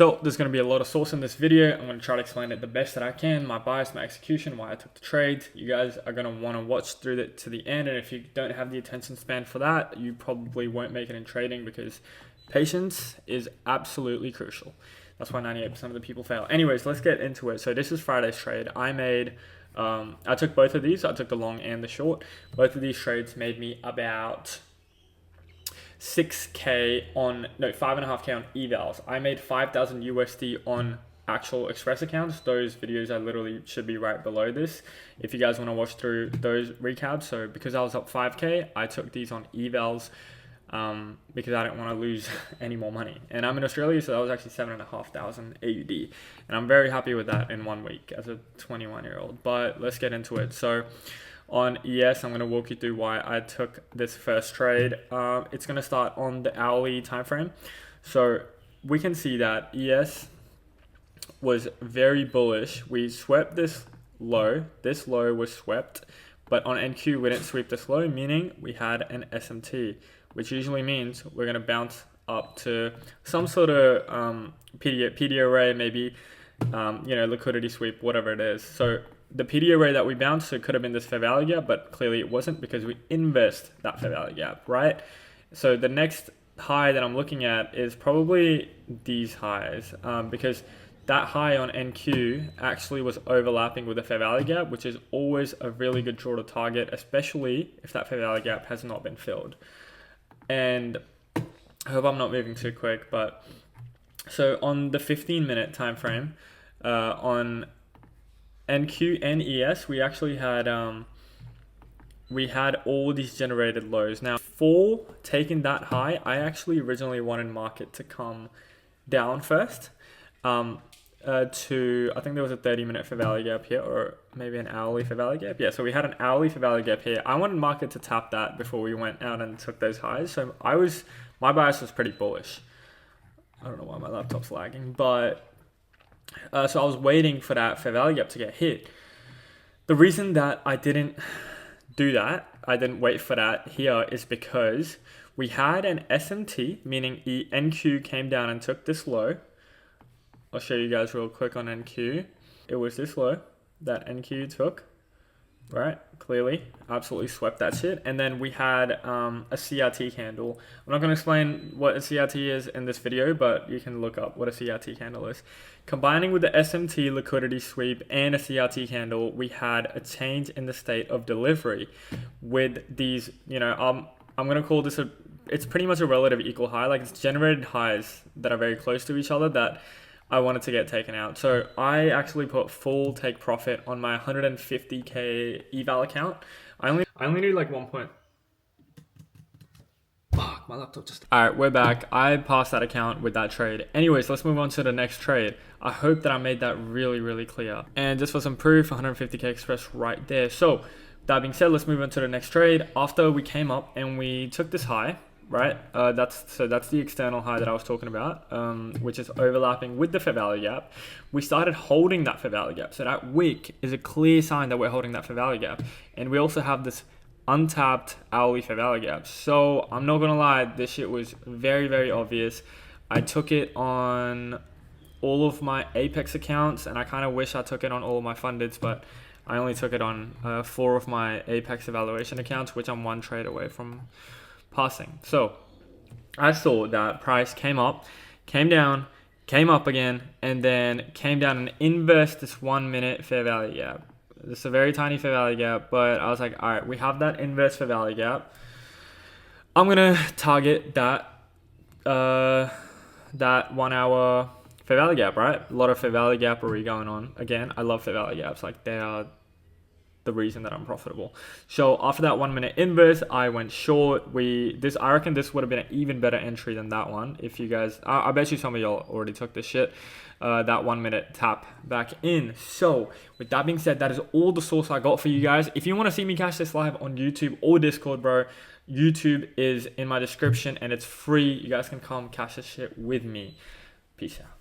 So there's going to be a lot of source in this video. I'm going to try to explain it the best that I can, my bias, my execution, why I took the trade. You guys are going to want to watch through it to the end, and if you don't have the attention span for that, you probably won't make it in trading, because patience is absolutely crucial. That's why 98% of the people fail. Anyways, let's get into it. So this is Friday's trade. I took both of these. I took the long and the short. Both of these trades made me about 5.5K on evals. I made 5,000 USD on actual Express accounts. Those videos I literally should be right below this if you guys want to watch through those recaps. So because I was up 5K, I took these on evals because I didn't want to lose any more money. And I'm in Australia, so that was actually 7,500 AUD. And I'm very happy with that in 1 week as a 21-year-old. But let's get into it. So on ES, I'm going to walk you through why I took this first trade. It's going to start on the hourly time frame. So we can see that ES was very bullish. We swept this low. This low was swept. But on NQ, we didn't sweep this low, meaning we had an SMT, which usually means we're going to bounce up to some sort of PD array, maybe, liquidity sweep, whatever it is. So the PD array that we bounced, so it could have been this fair value gap, but clearly it wasn't because we inversed that fair value gap, right? So the next high that I'm looking at is probably these highs, because that high on NQ actually was overlapping with the fair value gap, which is always a really good draw to target, especially if that fair value gap has not been filled. And I hope I'm not moving too quick, but so on the 15-minute time frame, on NQ and ES, we actually had all these generated lows. Now, for taking that high, I actually originally wanted market to come down first. I think there was a 30-minute fair value gap here, or maybe an hourly fair value gap. Yeah, so we had an hourly fair value gap here. I wanted market to tap that before we went out and took those highs. So my bias was pretty bullish. I don't know why my laptop's lagging, but so I was waiting for that fair value gap to get hit. The reason that I didn't do that, I didn't wait for that here, is because we had an SMT, meaning NQ came down and took this low. I'll show you guys real quick on NQ. It was this low that NQ took, right? Clearly, absolutely swept that shit. And then we had a CRT candle. I'm not going to explain what a CRT is in this video, but you can look up what a CRT candle is. Combining with the SMT liquidity sweep and a CRT candle, we had a change in the state of delivery with these, I'm going to call this it's pretty much a relative equal high. Like, it's generated highs that are very close to each other that I wanted to get taken out. So I actually put full take profit on my 150K eval account. I only need like 1 point. Fuck, my laptop just... Alright, we're back. I passed that account with that trade. Anyways, let's move on to the next trade. I hope that I made that really, really clear. And just for some proof, 150K Express right there. So that being said, let's move on to the next trade. After we came up and we took this high, right? That's the external high that I was talking about, which is overlapping with the fair value gap. We started holding that fair value gap. So that wick is a clear sign that we're holding that fair value gap. And we also have this untapped hourly fair value gap. So I'm not going to lie, this shit was very, very obvious. I took it on all of my Apex accounts, and I kind of wish I took it on all of my fundeds, but I only took it on 4 of my Apex evaluation accounts, which I'm 1 trade away from passing. So I saw that price came up, came down, came up again, and then came down and inversed this 1 minute fair value gap. It's a very tiny fair value gap, but I was like, all right, we have that inverse fair value gap. I'm gonna target that 1 hour fair value gap, right? A lot of fair value gappery going on. Again, I love fair value gaps. Like, they are the reason that I'm profitable. So after that 1 minute inverse, I went short. I reckon this would have been an even better entry than that one. If you guys, I bet you some of y'all already took this shit. That 1 minute tap back in. So with that being said, that is all the source I got for you guys. If you want to see me cash this live on YouTube or Discord, bro, YouTube is in my description and it's free. You guys can come cash this shit with me. Peace out.